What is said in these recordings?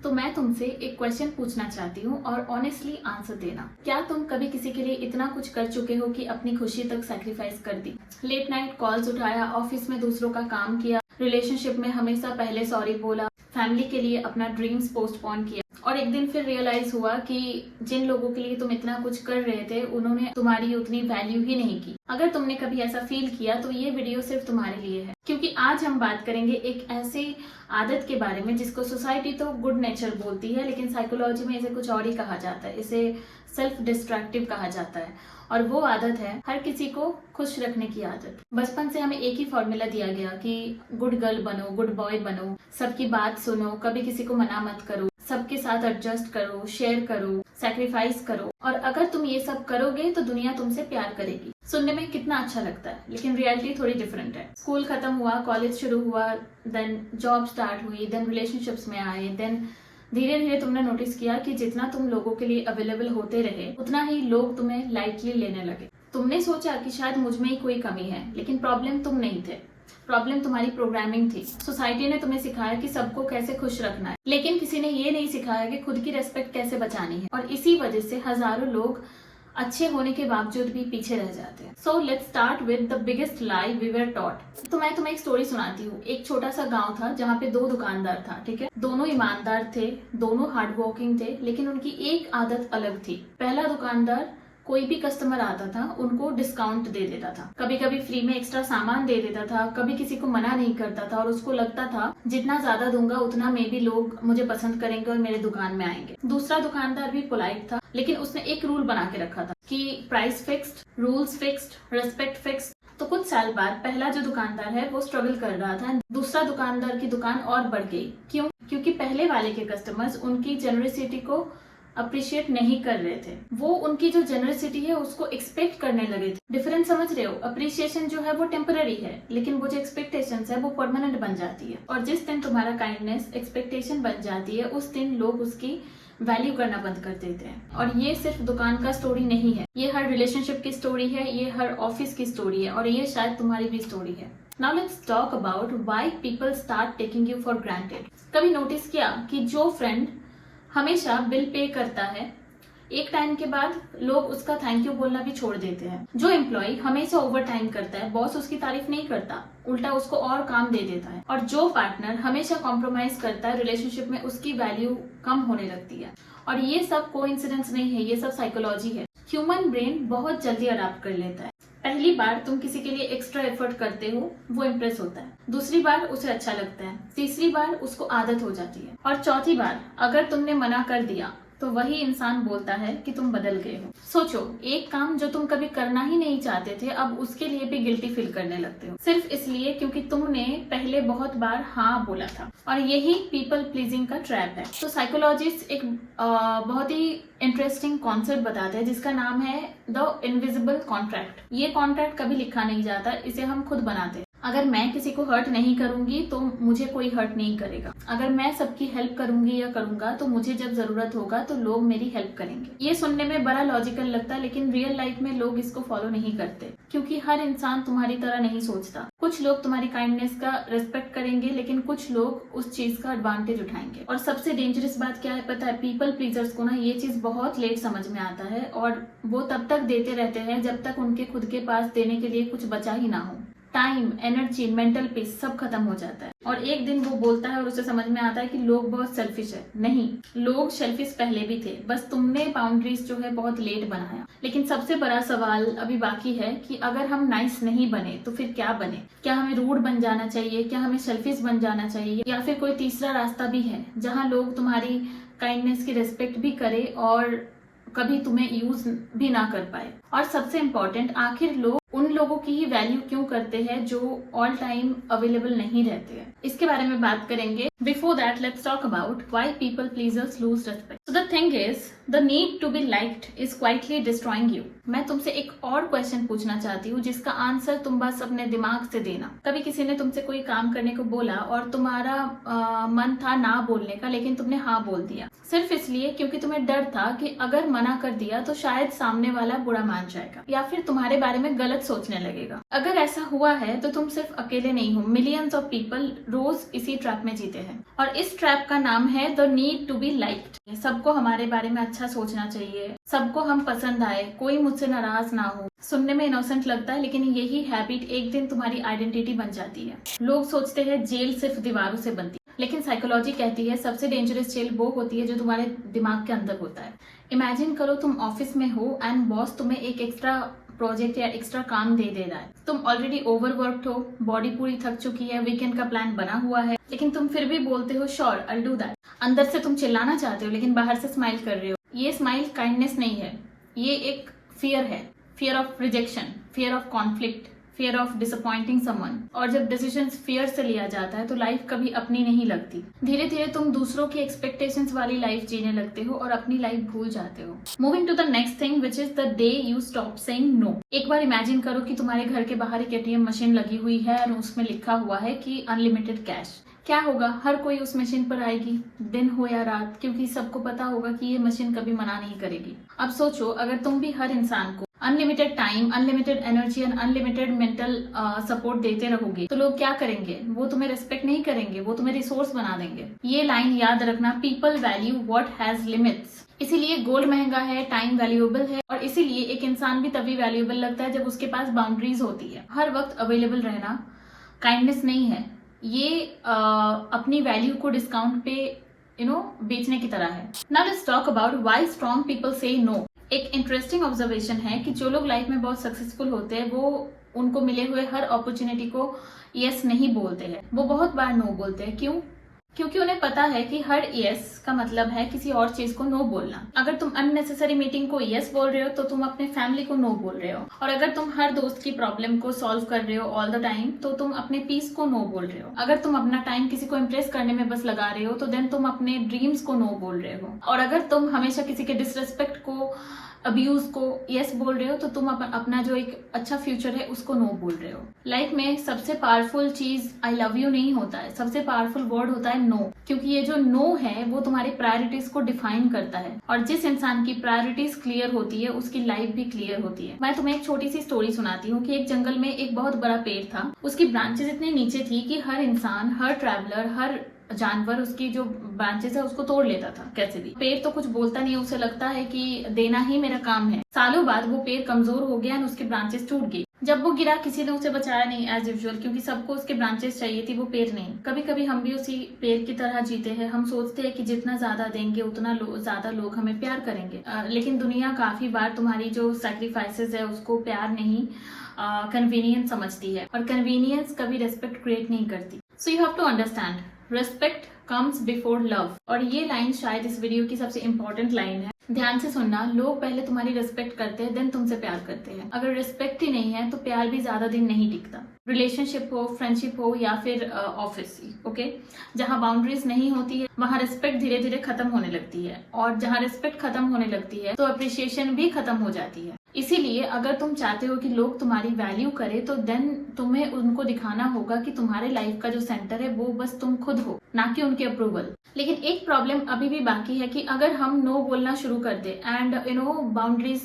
तो मैं तुमसे एक क्वेश्चन पूछना चाहती हूँ और ऑनेस्टली आंसर देना। क्या तुम कभी किसी के लिए इतना कुछ कर चुके हो कि अपनी खुशी तक सैक्रिफाइस कर दी? लेट नाइट कॉल्स उठाया, ऑफिस में दूसरों का काम किया, रिलेशनशिप में हमेशा पहले सॉरी बोला, फैमिली के लिए अपना ड्रीम्स पोस्टपोन किया और एक दिन फिर रियलाइज हुआ कि जिन लोगों के लिए तुम इतना कुछ कर रहे थे उन्होंने तुम्हारी उतनी वैल्यू ही नहीं की। अगर तुमने कभी ऐसा फील किया तो ये वीडियो सिर्फ तुम्हारे लिए है, क्योंकि आज हम बात करेंगे एक ऐसी आदत के बारे में जिसको सोसाइटी तो गुड नेचर बोलती है, लेकिन साइकोलॉजी में इसे कुछ और ही कहा जाता है। इसे सेल्फ डिस्ट्रक्टिव कहा जाता है और वो आदत है हर किसी को खुश रखने की आदत। बचपन से हमें एक ही फॉर्मूला दिया गया कि गुड गर्ल बनो, गुड बॉय बनो, सबकी बात सुनो, कभी किसी को मना मत करो, सबके साथ एडजस्ट करो, शेयर करो, सैक्रिफाइस करो और अगर तुम ये सब करोगे तो दुनिया तुमसे प्यार करेगी। सुनने में कितना अच्छा लगता है, लेकिन रियलिटी थोड़ी डिफरेंट है। स्कूल खत्म हुआ, कॉलेज शुरू हुआ, देन जॉब स्टार्ट हुई, देन रिलेशनशिप्स में आए, देन धीरे धीरे तुमने नोटिस किया कि जितना तुम लोगों के लिए अवेलेबल होते रहे उतना ही लोग तुम्हें लाइटली लेने लगे। तुमने सोचा कि शायद मुझ में ही कोई कमी है, लेकिन प्रॉब्लम तुम नहीं थे, प्रॉब्लम तुम्हारी प्रोग्रामिंग थी। सोसाइटी ने तुम्हें सिखाया कि सबको कैसे खुश रखना है, लेकिन किसी ने ये नहीं सिखाया कि खुद की रेस्पेक्ट कैसे बचानी है और इसी वजह से हजारों लोग अच्छे होने के बावजूद भी पीछे रह जाते हैं। So let's start with the biggest lie we were taught. तो मैं तुम्हें एक स्टोरी सुनाती हूँ। एक छोटा सा गांव था जहाँ पे दो दुकानदार था, ठीक है। दोनों ईमानदार थे, दोनों हार्ड वर्किंग थे, लेकिन उनकी एक आदत अलग थी। पहला दुकानदार कोई भी कस्टमर आता था उनको डिस्काउंट दे देता था, कभी कभी फ्री में एक्स्ट्रा सामान दे देता था, कभी किसी को मना नहीं करता था और उसको लगता था जितना ज्यादा दूंगा उतना मे बी लोग मुझे पसंद करेंगे और मेरे दुकान में आएंगे। दूसरा दुकानदार भी पोलाइट था, लेकिन उसने एक रूल बना के रखा था कि price fixed, rules fixed, respect fixed. तो कुछ साल बाद पहला जो दुकानदार है वो स्ट्रगल कर रहा था, दूसरा दुकानदार की दुकान और बढ़ गई। क्यों? क्योंकि पहले वाले के कस्टमर्स उनकी जेनरसिटी को अप्रिशिएट नहीं कर रहे थे, वो उनकी जो जेनरसिटी है उसको एक्सपेक्ट करने लगे थे। डिफरेंस समझ रहे हो? अप्रिशिएशन जो है वो टेम्पररी है, लेकिन वो जो एक्सपेक्टेशन है वो परमानेंट बन जाती है और जिस दिन तुम्हारा काइंडनेस एक्सपेक्टेशन बन जाती है उस दिन लोग उसकी वैल्यू करना बंद कर देते हैं। और ये सिर्फ दुकान का स्टोरी नहीं है, ये हर रिलेशनशिप की स्टोरी है, ये हर ऑफिस की स्टोरी है और ये शायद तुम्हारी भी स्टोरी है। Now let's talk about why people start taking you for granted. कभी नोटिस किया कि जो फ्रेंड हमेशा बिल पे करता है, एक टाइम के बाद लोग उसका थैंक यू बोलना भी छोड़ देते हैं। जो एम्प्लॉय हमेशा ओवर टाइम करता है, बॉस उसकी तारीफ नहीं करता, उल्टा उसको और काम दे देता है। और जो पार्टनर हमेशा कॉम्प्रोमाइज करता है, रिलेशनशिप में उसकी वैल्यू कम होने लगती है। और ये सब कोइंसिडेंस नहीं है, ये सब साइकोलॉजी है। ह्यूमन ब्रेन बहुत जल्दी अडॉप्ट कर लेता है। पहली बार तुम किसी के लिए एक्स्ट्रा एफर्ट करते हो, वो इम्प्रेस होता है, दूसरी बार उसे अच्छा लगता है, तीसरी बार उसको आदत हो जाती है और चौथी बार अगर तुमने मना कर दिया तो वही इंसान बोलता है कि तुम बदल गए हो। सोचो, एक काम जो तुम कभी करना ही नहीं चाहते थे अब उसके लिए भी गिल्टी फील करने लगते हो, सिर्फ इसलिए क्योंकि तुमने पहले बहुत बार हाँ बोला था। और यही पीपल प्लीजिंग का ट्रैप है। तो साइकोलॉजिस्ट एक बहुत ही इंटरेस्टिंग कॉन्सेप्ट बताते हैं जिसका नाम है द इनविजिबल कॉन्ट्रैक्ट। ये कॉन्ट्रैक्ट कभी लिखा नहीं जाता, इसे हम खुद बनाते हैं। अगर मैं किसी को हर्ट नहीं करूंगी तो मुझे कोई हर्ट नहीं करेगा। अगर मैं सबकी हेल्प करूंगी या करूंगा तो मुझे जब जरूरत होगा तो लोग मेरी हेल्प करेंगे। ये सुनने में बड़ा लॉजिकल लगता है, लेकिन रियल लाइफ में लोग इसको फॉलो नहीं करते, क्योंकि हर इंसान तुम्हारी तरह नहीं सोचता। कुछ लोग तुम्हारी काइंडनेस का रेस्पेक्ट करेंगे, लेकिन कुछ लोग उस चीज का एडवांटेज उठाएंगे। और सबसे डेंजरस बात क्या है पता है? पीपल प्लीजर्स को ना ये चीज बहुत लेट समझ में आता है और वो तब तक देते रहते हैं जब तक उनके खुद के पास देने के लिए कुछ बचा ही ना हो। टाइम, एनर्जी, मेंटल पीस सब खत्म हो जाता है और एक दिन वो बोलता है और उसे समझ में आता है कि लोग बहुत सेल्फिश है। नहीं, लोग सेल्फिश पहले भी थे, बस तुमने बाउंड्रीज जो है बहुत लेट बनाया। लेकिन सबसे बड़ा सवाल अभी बाकी है कि अगर हम नाइस नहीं बने तो फिर क्या बने? क्या हमें रूड बन जाना चाहिए? क्या हमें सेल्फिश बन जाना चाहिए? या फिर कोई तीसरा रास्ता भी है जहाँ लोग तुम्हारी काइंडनेस की रेस्पेक्ट भी करे और कभी तुम्हें यूज भी ना कर पाए? और सबसे इम्पोर्टेंट, आखिर लोग उन लोगों की ही वैल्यू क्यों करते हैं जो ऑल टाइम अवेलेबल नहीं रहते हैं? इसके बारे में बात करेंगे। Before that let's talk about why people pleasers lose respect. So the thing is the need to be liked is quietly destroying you. मैं तुमसे एक और क्वेश्चन पूछना चाहती हूँ जिसका आंसर तुम बस अपने दिमाग से देना। कभी किसी ने तुमसे कोई काम करने को बोला और तुम्हारा मन था ना बोलने का, लेकिन तुमने हाँ बोल दिया। सिर्फ इसलिए क्योंकि तुम्हें डर था कि अगर मना कर दिया तो शायद सामने वाला बुरा मान जाएगा या फिर तुम्हारे बारे में गलत सोचने लगेगा। अगर ऐसा हुआ है तो तुम सिर्फ अकेले नहीं हो, मिलियंस ऑफ पीपल रोज इसी ट्रैप में जीते हैं और इस ट्रैप का नाम है the need to be liked. सबको हमारे बारे में अच्छा सोचना चाहिए, सबको हम पसंद आए, कोई मुझसे नाराज ना हो। सुनने में इनोसेंट लगता है लेकिन यही हैबिट एक दिन तुम्हारी आइडेंटिटी बन जाती है। लोग सोचते हैं जेल सिर्फ दीवारों से बनती है, लेकिन साइकोलॉजी कहती है सबसे डेंजरस जेल वो होती है जो तुम्हारे दिमाग के अंदर होता है। इमेजिन करो तुम ऑफिस में हो एंड बॉस तुम्हें एक एक्स्ट्रा प्रोजेक्ट या एक्स्ट्रा काम दे रहा है। तुम ऑलरेडी ओवरवर्क्ड हो, बॉडी पूरी थक चुकी है, वीकेंड का प्लान बना हुआ है, लेकिन तुम फिर भी बोलते हो श्योर आई डू दैट। अंदर से तुम चिल्लाना चाहते हो लेकिन बाहर से स्माइल कर रहे हो। ये स्माइल काइंडनेस नहीं है, ये एक फियर है, fear of rejection, fear of conflict, fear of disappointing someone. और जब डिसीजन फियर से लिया जाता है तो लाइफ कभी अपनी नहीं लगती। धीरे धीरे तुम दूसरों की एक्सपेक्टेशंस वाली लाइफ जीने लगते हो और अपनी लाइफ भूल जाते हो। Moving to the next thing which is the day you stop saying no. एक बार इमेजिन करो कि तुम्हारे घर के बाहर एक एटीएम मशीन लगी हुई है और उसमें लिखा हुआ है कि अनलिमिटेड कैश। क्या होगा? हर कोई उस मशीन पर आएगी, दिन हो या रात, क्योंकि सबको पता होगा कि ये मशीन कभी मना नहीं करेगी। अब सोचो अगर तुम भी हर इंसान को unlimited time, unlimited energy and unlimited mental support देते रहोगे तो लोग क्या करेंगे? वो तुम्हें रेस्पेक्ट नहीं करेंगे, वो तुम्हें रिसोर्स बना देंगे। ये लाइन याद रखना, people value what has limits. इसीलिए गोल्ड महंगा है, टाइम वैल्यूएबल है और इसीलिए एक इंसान भी तभी वैल्यूएबल लगता है जब उसके पास बाउंड्रीज होती है। हर वक्त अवेलेबल रहना काइंडनेस नहीं है, ये अपनी वैल्यू को डिस्काउंट पे बेचने की तरह है। Now let's talk about why strong people से नो। एक इंटरेस्टिंग ऑब्जर्वेशन है कि जो लोग लाइफ में बहुत सक्सेसफुल होते हैं वो उनको मिले हुए हर अपॉर्चुनिटी को यस नहीं बोलते हैं, वो बहुत बार नो बोलते हैं। क्यों? क्योंकि उन्हें पता है कि हर यस का मतलब है किसी और चीज को नो बोलना। अगर तुम अननेसेसरी मीटिंग को यस बोल रहे हो तो तुम अपने फैमिली को नो बोल रहे हो, और अगर तुम हर दोस्त की प्रॉब्लम को सॉल्व कर रहे हो ऑल द टाइम तो तुम अपने पीस को नो बोल रहे हो। अगर तुम अपना टाइम किसी को इम्प्रेस करने में बस लगा रहे हो तो देन तुम अपने ड्रीम्स को नो बोल रहे हो। और अगर तुम हमेशा किसी के डिसरेस्पेक्ट को, अब्यूज को यस बोल रहे हो तो तुम अपना जो एक अच्छा फ्यूचर है उसको नो बोल रहे हो। लाइफ में सबसे पावरफुल चीज आई लव यू नहीं होता है, सबसे पावरफुल वर्ड होता है नो। क्योंकि ये जो नो है वो तुम्हारी प्रायोरिटीज को डिफाइन करता है, और जिस इंसान की प्रायोरिटीज क्लियर होती है उसकी लाइफ भी क्लियर होती है। मैं तुम्हें एक छोटी सी स्टोरी सुनाती हूँ कि एक जंगल में एक बहुत बड़ा पेड़ था। उसकी ब्रांचेस इतनी नीचे थी कि हर इंसान, हर ट्रैवलर, हर जानवर उसकी जो ब्रांचेस है उसको तोड़ लेता था कैसे भी। पेड़ तो कुछ बोलता नहीं, उसे लगता है कि देना ही मेरा काम है। सालों बाद वो पेड़ कमजोर हो गया और उसकी ब्रांचेस टूट गई। जब वो गिरा किसी ने उसे बचाया नहीं एज यूजुअल, क्योंकि सबको उसके ब्रांचेस चाहिए थी, वो पेड़ नहीं। कभी कभी हम भी उसी पेड़ की तरह जीते हैं। हम सोचते हैं कि जितना ज्यादा देंगे उतना ज्यादा लोग हमें प्यार करेंगे, लेकिन दुनिया काफी बार तुम्हारी जो सैक्रिफाइसेस है उसको प्यार नहीं कन्वीनियंस समझती है, और कन्वीनियंस कभी रेस्पेक्ट क्रिएट नहीं करती। So you have to understand respect comes before love. और ये लाइन शायद इस वीडियो की सबसे इंपॉर्टेंट लाइन है। ध्यान से सुनना, लोग पहले तुम्हारी रिस्पेक्ट करते हैं देन तुमसे प्यार करते हैं। अगर रिस्पेक्ट ही नहीं है तो प्यार भी ज्यादा दिन नहीं टिकता। रिलेशनशिप हो, फ्रेंडशिप हो या फिर ऑफिस, ओके, जहाँ बाउंड्रीज नहीं होती है वहाँ रिस्पेक्ट धीरे धीरे खत्म होने लगती है, और जहाँ रिस्पेक्ट खत्म होने लगती है तो अप्रिसिएशन भी खत्म हो जाती है। इसीलिए अगर तुम चाहते हो कि लोग तुम्हारी वैल्यू करें तो देन तुम्हें उनको दिखाना होगा कि तुम्हारे लाइफ का जो सेंटर है वो बस तुम खुद हो, ना कि उनके अप्रूवल। लेकिन एक प्रॉब्लम अभी भी बाकी है कि अगर हम नो बोलना शुरू कर दे एंड बाउंड्रीज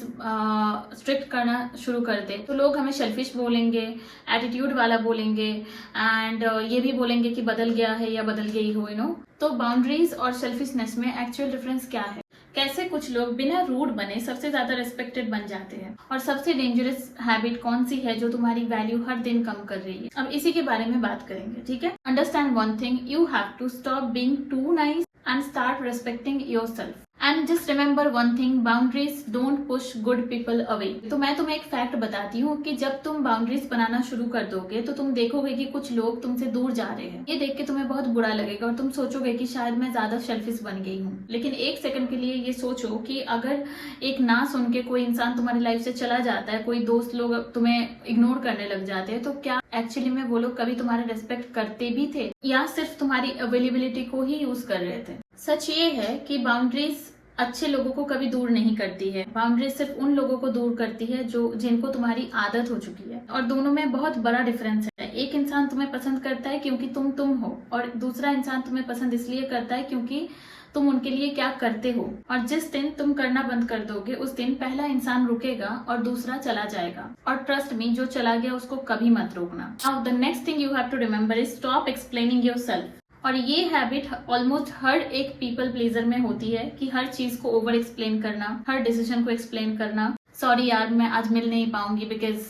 स्ट्रिक्ट करना शुरू कर दे तो लोग हमें सेल्फिश बोलेंगे, एटीट्यूड वाला बोलेंगे, एंड ये भी बोलेंगे कि बदल गया है या बदल गई हो। तो बाउंड्रीज और सेल्फिशनेस में एक्चुअल डिफरेंस क्या है? कैसे कुछ लोग बिना रूड बने सबसे ज्यादा रेस्पेक्टेड बन जाते हैं, और सबसे डेंजरस हैबिट कौन सी है जो तुम्हारी वैल्यू हर दिन कम कर रही है? अब इसी के बारे में बात करेंगे, ठीक है। Understand one thing, you have to stop being too nice and start respecting yourself. And just remember one thing, boundaries don't push good people away. तो मैं तुम्हें एक फैक्ट बताती हूँ कि जब तुम बाउंड्रीज बनाना शुरू कर दोगे तो तुम देखोगे कि कुछ लोग तुमसे दूर जा रहे हैं। ये देख के तुम्हें बहुत बुरा लगेगा और तुम सोचोगे कि शायद मैं ज्यादा सेल्फिश बन गई हूँ। लेकिन एक सेकंड के लिए ये सोचो कि अगर एक ना सुन के कोई इंसान तुम्हारी लाइफ से चला जाता है, कोई दोस्त लोग तुम्हें इग्नोर करने लग जाते हैं, तो क्या एक्चुअली में वो लोग कभी तुम्हारे रेस्पेक्ट करते भी थे या सिर्फ तुम्हारी अवेलेबिलिटी को ही यूज कर रहे थे? सच ये है कि बाउंड्रीज अच्छे लोगों को कभी दूर नहीं करती है। बाउंड्रीज सिर्फ उन लोगों को दूर करती है जो जिनको तुम्हारी आदत हो चुकी है, और दोनों में बहुत बड़ा डिफरेंस है। एक इंसान तुम्हें पसंद करता है क्योंकि तुम हो, और दूसरा इंसान तुम्हें पसंद इसलिए करता है क्योंकि तुम उनके लिए क्या करते हो, और जिस दिन तुम करना बंद कर दोगे उस दिन पहला इंसान रुकेगा और दूसरा चला जाएगा। और ट्रस्ट मी, जो चला गया उसको कभी मत रोकना। Now the next thing you have to remember is stop explaining yourself. और ये हैबिट ऑलमोस्ट हर एक पीपल प्लीजर में होती है कि हर चीज को ओवर एक्सप्लेन करना, हर डिसीजन को एक्सप्लेन करना। सॉरी यार, मैं आज मिल नहीं पाऊंगी बिकॉज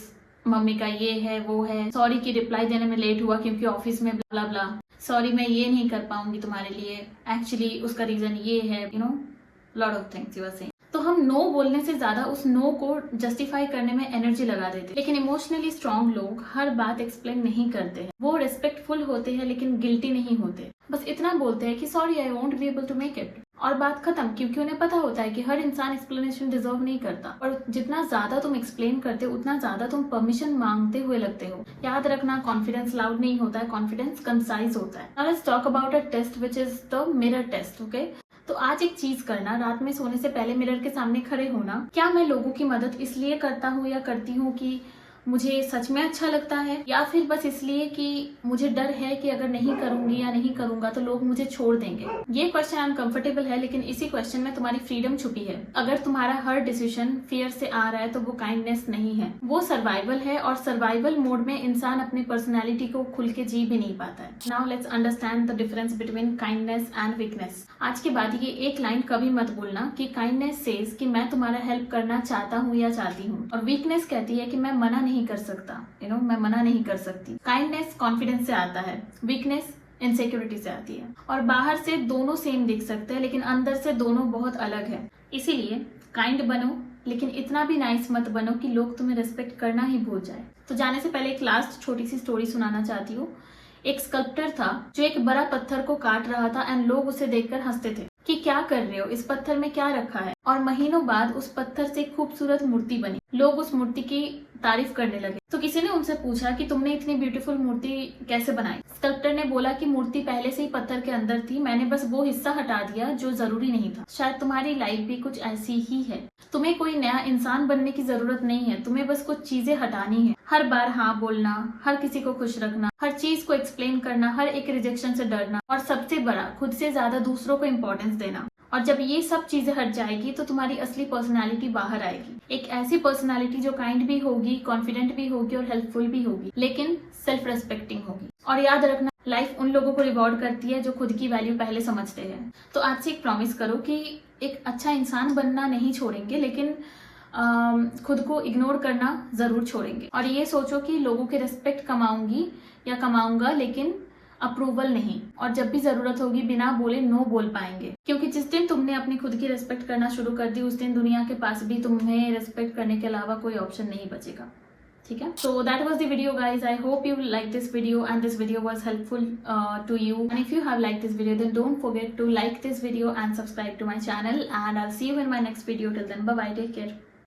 मम्मी का ये है वो है। सॉरी की रिप्लाई देने में लेट हुआ क्योंकि ऑफिस में ब्ला ब्ला। सॉरी मैं ये नहीं कर पाऊंगी तुम्हारे लिए, एक्चुअली उसका रीजन ये है, you know, lot of things you are saying. तो हम नो बोलने से ज्यादा उस नो को जस्टिफाई करने में एनर्जी लगा देते हैं। लेकिन इमोशनली स्ट्रांग लोग हर बात एक्सप्लेन नहीं करते हैं। वो रिस्पेक्टफुल होते हैं लेकिन गिल्टी नहीं होते। बस इतना बोलते हैं कि sorry I won't be able to make it, और बात खत्म। क्योंकि उन्हें पता होता है कि हर इंसान एक्सप्लेनेशन डिजर्व नहीं करता। और जितना ज्यादा तुम एक्सप्लेन करते हो उतना ज्यादा तुम परमिशन मांगते हुए लगते हो। याद रखना, कॉन्फिडेंस लाउड नहीं होता है, कॉन्फिडेंस कंसाइज होता है। Now let's talk about a test which is the mirror test. Okay, तो आज एक चीज करना, रात में सोने से पहले मिरर के सामने खड़े होना। क्या मैं लोगों की मदद इसलिए करता हूँ या करती हूँ कि मुझे सच में अच्छा लगता है, या फिर बस इसलिए कि मुझे डर है कि अगर नहीं करूंगी या नहीं करूंगा तो लोग मुझे छोड़ देंगे। ये क्वेश्चन अनकंफर्टेबल है, लेकिन इसी क्वेश्चन में तुम्हारी फ्रीडम छुपी है। अगर तुम्हारा हर डिसीजन फियर से आ रहा है तो वो काइंडनेस नहीं है, वो सर्वाइवल है। और सर्वाइवल मोड में इंसान अपनी पर्सनैलिटी को खुल के जी भी नहीं पाता है। Now let's understand the difference between kindness and weakness. आज के बाद ये एक लाइन कभी मत बोलना कि काइंडनेस सेज कि मैं तुम्हारा हेल्प करना चाहता हूँ या चाहती हूँ, और वीकनेस कहती है कि मैं मना नहीं कर सकता, मैं मना नहीं कर सकती। काइंडनेस कॉन्फिडेंस से आता है, वीकनेस इनसिक्योरिटी से आती है। और बाहर से दोनों सेम दिख सकते हैं लेकिन अंदर से दोनों बहुत अलग है। इसीलिए काइंड बनो, लेकिन इतना भी नाइस मत बनो कि लोग तुम्हें रिस्पेक्ट करना ही भूल जाए। तो जाने से पहले एक लास्ट छोटी सी स्टोरी सुनाना चाहती हूँ। एक स्कल्प्टर था जो एक बड़ा पत्थर को काट रहा था एंड लोग उसे देखकर हंसते थे कि क्या कर रहे हो, इस पत्थर में क्या रखा है। और महीनों बाद उस पत्थर से खूबसूरत मूर्ति बनी। लोग उस मूर्ति की तारीफ करने लगे। तो किसी ने उनसे पूछा कि तुमने इतनी ब्यूटीफुल मूर्ति कैसे बनाई। स्कल्प्टर ने बोला कि मूर्ति पहले से ही पत्थर के अंदर थी, मैंने बस वो हिस्सा हटा दिया जो जरूरी नहीं था। शायद तुम्हारी लाइफ भी कुछ ऐसी ही है। तुम्हें कोई नया इंसान बनने की जरूरत नहीं है, तुम्हें बस कुछ चीजें हटानी है। हर बार हाँ बोलना, हर किसी को खुश रखना, हर चीज को एक्सप्लेन करना, हर एक रिजेक्शन से डरना, और सबसे बड़ा खुद से ज्यादा दूसरों को इम्पोर्टेंस देना। और जब ये सब चीजें हट जाएगी तो तुम्हारी असली पर्सनालिटी बाहर आएगी। एक ऐसी पर्सनालिटी जो काइंड भी होगी, कॉन्फिडेंट भी होगी और हेल्पफुल भी होगी, लेकिन सेल्फ रेस्पेक्टिंग होगी। और याद रखना, लाइफ उन लोगों को रिवॉर्ड करती है जो खुद की वैल्यू पहले समझते हैं। तो आज से एक प्रॉमिस करो कि एक अच्छा इंसान बनना नहीं छोड़ेंगे, लेकिन खुद को इग्नोर करना जरूर छोड़ेंगे। और ये सोचो कि लोगों के रिस्पेक्ट कमाऊंगी या कमाऊंगा, लेकिन अप्रूवल नहीं। और जब भी जरूरत होगी बिना बोले नो बोल पाएंगे, क्योंकि जिस दिन तुमने अपनी खुद की रिस्पेक्ट करना शुरू कर दी उस दिन दुनिया के पास भी तुम्हें रिस्पेक्ट करने के अलावा कोई ऑप्शन नहीं बचेगा। ठीक है, so that was the video guys. I hope you like this video and this video was helpful to you, and if you have like this video then don't forget to like this video and subscribe to my channel, and I will see you in my next video. Till then bye bye, take care.